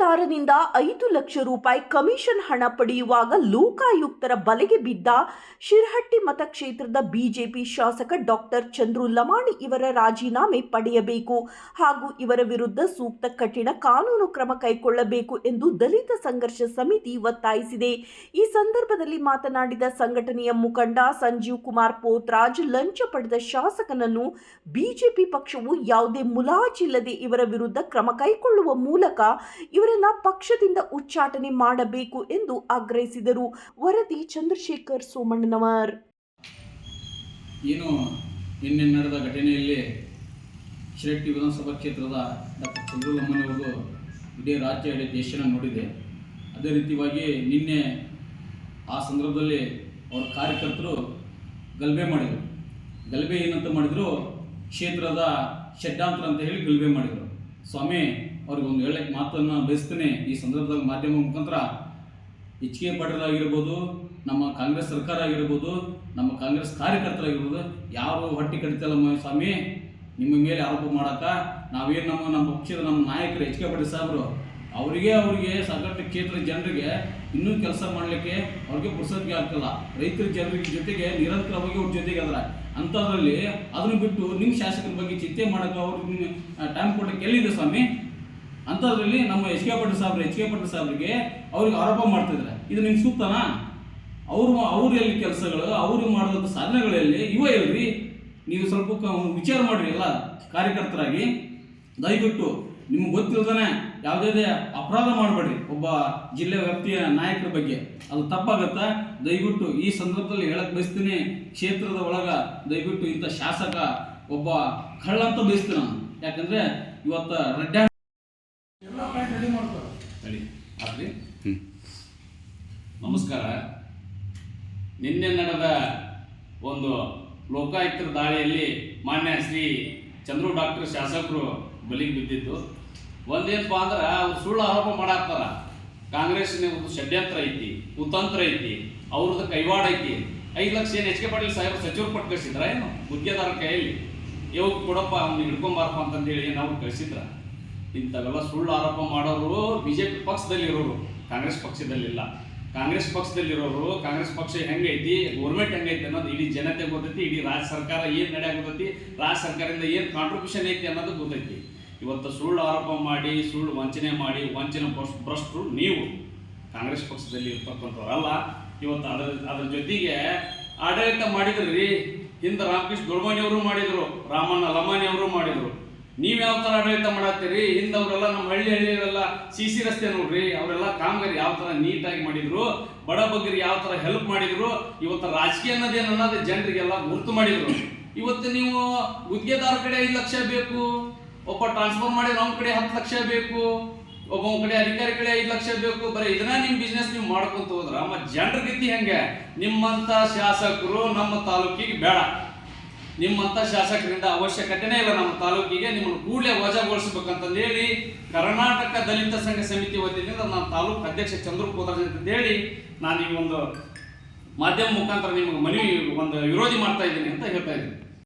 ಗುತ್ತಿಗೆದಾರನಿಂದ 5 ಲಕ್ಷ ರೂಪಾಯಿ ಕಮಿಷನ್ ಹಣ ಪಡೆಯುವಾಗ ಲೋಕಾಯುಕ್ತರ ಬಲೆಗೆ ಬಿದ್ದ ಶಿರಹಟ್ಟಿ ಮತಕ್ಷೇತ್ರದ ಬಿಜೆಪಿ ಶಾಸಕ ಡಾಕ್ಟರ್ ಚಂದ್ರು ಲಮಾಣಿ ಇವರ ರಾಜೀನಾಮೆ ಪಡೆಯಬೇಕು ಹಾಗೂ ಇವರ ವಿರುದ್ಧ ಸೂಕ್ತ ಕಠಿಣ ಕಾನೂನು ಕ್ರಮ ಕೈಗೊಳ್ಳಬೇಕು ಎಂದು ದಲಿತ ಸಂಘರ್ಷ ಸಮಿತಿ ಒತ್ತಾಯಿಸಿದೆ. ಈ ಸಂದರ್ಭದಲ್ಲಿ ಮಾತನಾಡಿದ ಸಂಘಟನೆಯ ಮುಖಂಡ ಸಂಜೀವ್ ಕುಮಾರ್ ಪೋತ್ರಾಜ್, ಲಂಚ ಪಡೆದ ಶಾಸಕನನ್ನು ಬಿಜೆಪಿ ಪಕ್ಷವು ಯಾವುದೇ ಮುಲಾಜಿಲ್ಲದೆ ಇವರ ವಿರುದ್ಧ ಕ್ರಮ ಕೈಗೊಳ್ಳುವ ಮೂಲಕ ಇವರನ್ನ ಪಕ್ಷದಿಂದ ಉಚ್ಚಾಟನೆ ಮಾಡಬೇಕು ಎಂದು ಆಗ್ರಹಿಸಿದರು. ವರದಿ ಚಂದ್ರಶೇಖರ್ ಸೋಮಣ್ಣನವರ್. ಏನು ನಿನ್ನೆ ನಡೆದ ಘಟನೆಯಲ್ಲಿ ಶಿರಹಟ್ಟಿ ವಿಧಾನಸಭಾ ಕ್ಷೇತ್ರದ ಡಾಕ್ಟರ್ ಚಂದ್ರು ಲಮಾಣಿ ಅವರು ಇಡೀ ರಾಜ್ಯ ಇಡೀ ದೇಶನ ನೋಡಿದೆ. ಅದೇ ರೀತಿಯಾಗಿ ನಿನ್ನೆ ಆ ಸಂದರ್ಭದಲ್ಲಿ ಅವರ ಕಾರ್ಯಕರ್ತರು ಗಲಭೆ ಮಾಡಿದರು. ಗಲಭೆ ಏನಂತ ಮಾಡಿದರು, ಕ್ಷೇತ್ರದ ಷಡ್ಯಂತ್ರ ಅಂತ ಹೇಳಿ ಗಲಭೆ ಮಾಡಿದರು. ಸ್ವಾಮಿ ಅವ್ರಿಗೆ ಒಂದು ಹೇಳಕ್ಕೆ ಮಾತನ್ನು ಬಯಸ್ತೇನೆ. ಈ ಸಂದರ್ಭದಾಗ ಮಾಧ್ಯಮ ಮುಖಾಂತರ ಎಚ್.ಕೆ. ಪಾಟೀಲ್ ಆಗಿರ್ಬೋದು, ನಮ್ಮ ಕಾಂಗ್ರೆಸ್ ಸರ್ಕಾರ ಆಗಿರ್ಬೋದು, ನಮ್ಮ ಕಾಂಗ್ರೆಸ್ ಕಾರ್ಯಕರ್ತರಾಗಿರ್ಬೋದು, ಯಾರು ಹೊಟ್ಟೆ ಕಡಿತಲ್ಲ ಸ್ವಾಮಿ, ನಿಮ್ಮ ಮೇಲೆ ಆರೋಪ ಮಾಡೋಕೆ ನಾವೇನು ನಮ್ಮ ಪಕ್ಷದ ನಮ್ಮ ನಾಯಕರು ಎಚ್.ಕೆ. ಪಾಟೀಲ್ ಸಾಹೇಬರು ಅವರಿಗೆ ಸಾಕಷ್ಟು ಕ್ಷೇತ್ರದ ಜನರಿಗೆ ಇನ್ನೂ ಕೆಲಸ ಮಾಡಲಿಕ್ಕೆ ಅವ್ರಿಗೆ ಪುರ್ಸತ್ಗೆ ಆಗ್ತಿಲ್ಲ. ರೈತರ ಜನರಿಗೆ ಜೊತೆಗೆ ನಿರಂತರವಾಗಿ ಅವ್ರ ಜೊತೆಗೆ ಅದರ ಅಂಥದ್ರಲ್ಲಿ ಅದನ್ನು ಬಿಟ್ಟು ನಿಮ್ಮ ಶಾಸಕರ ಬಗ್ಗೆ ಚಿಂತೆ ಮಾಡೋಕೆ ಅವ್ರಿಗೆ ಟೈಮ್ ಕೊಡಲಿಕ್ಕೆ ಎಲ್ಲಿದೆ ಸ್ವಾಮಿ? ಅಂಥದ್ರಲ್ಲಿ ನಮ್ಮ ಎಚ್.ಕೆ. ಪಾಟೀಲ್ ಸಾಹೇಬರಿಗೆ ಅವ್ರಿಗೆ ಆರೋಪ ಮಾಡ್ತಿದ್ದಾರೆ. ಇದು ನಿಮ್ಗೆ ಸೂಕ್ತನಾ? ಅವ್ರು ಎಲ್ಲಿ ಕೆಲಸಗಳು, ಅವರು ಮಾಡಿದಂಥ ಸಾಧನೆಗಳಲ್ಲಿ ಇಲ್ರಿ? ನೀವು ಸ್ವಲ್ಪ ವಿಚಾರ ಮಾಡಿರಿ. ಎಲ್ಲ ಕಾರ್ಯಕರ್ತರಾಗಿ ದಯವಿಟ್ಟು ನಿಮ್ಗೆ ಗೊತ್ತಿಲ್ಲದೇ ಯಾವುದೇ ಅಪರಾಧ ಮಾಡಬೇಡ್ರಿ. ಒಬ್ಬ ಜಿಲ್ಲೆ ವ್ಯಾಪ್ತಿಯ ನಾಯಕರ ಬಗ್ಗೆ ಅದು ತಪ್ಪಾಗತ್ತಾ? ದಯವಿಟ್ಟು ಈ ಸಂದರ್ಭದಲ್ಲಿ ಹೇಳಕ್ಕೆ ಬಯಸ್ತೀನಿ, ಕ್ಷೇತ್ರದ ಒಳಗ ದಯವಿಟ್ಟು ಇಂಥ ಶಾಸಕ ಒಬ್ಬ ಕಳ್ಳ ಅಂತ ಬಯಸ್ತೀನಿ ನಾನು. ಯಾಕಂದ್ರೆ ಇವತ್ತು ನಮಸ್ಕಾರ. ನಿನ್ನೆ ನಡೆದ ಒಂದು ಲೋಕಾಯುಕ್ತರ ದಾಳಿಯಲ್ಲಿ ಮಾನ್ಯ ಶ್ರೀ ಚಂದ್ರು ಡಾಕ್ಟರ್ ಶಾಸಕರು ಬಲಿಗೆ ಬಿದ್ದಿದ್ದು. ಒಂದೇನಪ್ಪ ಅಂದ್ರೆ ಅವ್ರು ಸುಳ್ಳು ಆರೋಪ ಮಾಡಾಕ್ತಾರ. ಕಾಂಗ್ರೆಸ್ನ ಒಂದು ಷಡ್ಯಂತ್ರ ಐತಿ, ಕುತಂತ್ರ ಐತಿ, ಅವ್ರದ್ದು ಕೈವಾಡ ಐತಿ. 5 ಲಕ್ಷ ಏನು ಎಚ್.ಕೆ. ಪಾಟೀಲ್ ಸಾಹೇಬರು ಸಚಿವರು ಕೊಟ್ಟು ಕಳಿಸಿದ್ರ? ಏನು ಗುತ್ತಿಗೆದಾರ ಕೈಯಲ್ಲಿ ಇವಾಗ ಕೊಡಪ್ಪ, ಅವ್ನಿಗೆ ಹಿಡ್ಕೊಂಬಾರಪ್ಪ ಅಂತಂದೇಳಿ ಏನು ಅವ್ರು ಕಳಿಸಿದ್ರ? ಇಂಥವೆಲ್ಲ ಸುಳ್ಳು ಆರೋಪ ಮಾಡೋರು ಬಿಜೆಪಿ ಪಕ್ಷದಲ್ಲಿರೋರು, ಕಾಂಗ್ರೆಸ್ ಪಕ್ಷದಲ್ಲಿಲ್ಲ. ಕಾಂಗ್ರೆಸ್ ಪಕ್ಷದಲ್ಲಿರೋರು, ಕಾಂಗ್ರೆಸ್ ಪಕ್ಷ ಹೆಂಗೈತಿ, ಗೌರ್ಮೆಂಟ್ ಹೆಂಗೈತಿ ಅನ್ನೋದು ಇಡೀ ಜನತೆ ಗೊತ್ತೈತಿ. ಇಡೀ ರಾಜ್ಯ ಸರ್ಕಾರ ಏನು ನಡೆಯ ಗೊತ್ತೈತಿ, ರಾಜ್ಯ ಸರ್ಕಾರದಿಂದ ಏನು ಕಾಂಟ್ರಿಬ್ಯೂಷನ್ ಐತಿ ಅನ್ನೋದು ಗೊತ್ತೈತಿ. ಇವತ್ತು ಸುಳ್ಳು ಆರೋಪ ಮಾಡಿ, ಸುಳ್ಳು ವಂಚನೆ ಮಾಡಿ, ವಂಚನೆ ಭ್ರಷ್ಟರು ನೀವು ಕಾಂಗ್ರೆಸ್ ಪಕ್ಷದಲ್ಲಿ ಇರ್ತಕ್ಕಂಥವ್ರಲ್ಲ. ಇವತ್ತು ಅದ್ರ ಜೊತೆಗೆ ಆಡಳಿತ ಮಾಡಿದ್ರಿ. ಹಿಂದೆ ರಾಮಕೃಷ್ಣ ದೊಡ್ಮನಿ ಅವರು ಮಾಡಿದರು, ರಾಮಣ್ಣ ಲಮಾಣಿ ಅವರು ಮಾಡಿದರು. ನೀವು ಯಾವ ಥರ ಆಡಳಿತ ಮಾಡತ್ತೀರಿ? ಹಿಂದವರೆಲ್ಲ ನಮ್ಮ ಹಳ್ಳಿಯಲ್ಲೆಲ್ಲ ಸಿ ರಸ್ತೆ ನೋಡ್ರಿ, ಅವರೆಲ್ಲ ಕಾಮಗಾರಿ ಯಾವ ಥರ ನೀಟಾಗಿ ಮಾಡಿದ್ರು, ಬಡ ಬಗ್ಗರಿಗೆ ಯಾವ ಥರ ಹೆಲ್ಪ್ ಮಾಡಿದ್ರು. ಇವತ್ತು ರಾಜಕೀಯ ಅನ್ನೋದು ಜನರಿಗೆಲ್ಲ ಗುರುತು ಮಾಡಿದ್ರು. ಇವತ್ತು ನೀವು ಗುತ್ತಿಗೆದಾರ ಕಡೆ 5 ಲಕ್ಷ ಬೇಕು, ಒಬ್ಬ ಟ್ರಾನ್ಸ್ಫರ್ ಮಾಡಿ ನಮ್ಮ ಕಡೆ 10 ಲಕ್ಷ ಬೇಕು, ಒಬ್ಬ ಕಡೆ ಅಧಿಕಾರಿ ಕಡೆ 5 ಲಕ್ಷ ಬೇಕು. ಬರೀ ಇದನ್ನ ನಿಮ್ಮ ಬಿಸ್ನೆಸ್ ನೀವು ಮಾಡ್ಕೊಂತ ಹೋದ್ರ ಮತ್ತೆ ಜನರ ಗತಿ ಹೆಂಗೆ? ನಿಮ್ಮಂಥ ಶಾಸಕರು ನಮ್ಮ ತಾಲೂಕಿಗೆ ಬೇಡ. ನಿಮ್ಮಂಥ ಶಾಸಕರಿಂದ ಅವಶ್ಯಕತೆನೇ ಇಲ್ಲ ನಮ್ಮ ತಾಲೂಕಿಗೆ. ನಿಮ್ಮನ್ನು ಕೂಡಲೇ ವಜಾಗೊಳಿಸ್ಬೇಕಂತಂದು ಹೇಳಿ ಕರ್ನಾಟಕ ದಲಿತ ಸಂಘ ಸಮಿತಿ ವತಿಯಿಂದ ನಾನು ತಾಲೂಕು ಅಧ್ಯಕ್ಷ ಚಂದ್ರು ಪೋತ್ರಾಜ್ ಅಂತೇಳಿ ನಾನು ಈ ಒಂದು ಮಾಧ್ಯಮ ಮುಖಾಂತರ ನಿಮಗೆ ಮನವಿ ಒಂದು ವಿರೋಧಿ ಮಾಡ್ತಾ ಇದ್ದೀನಿ ಅಂತ ಹೇಳ್ತಾ ಇದ್ದೀನಿ.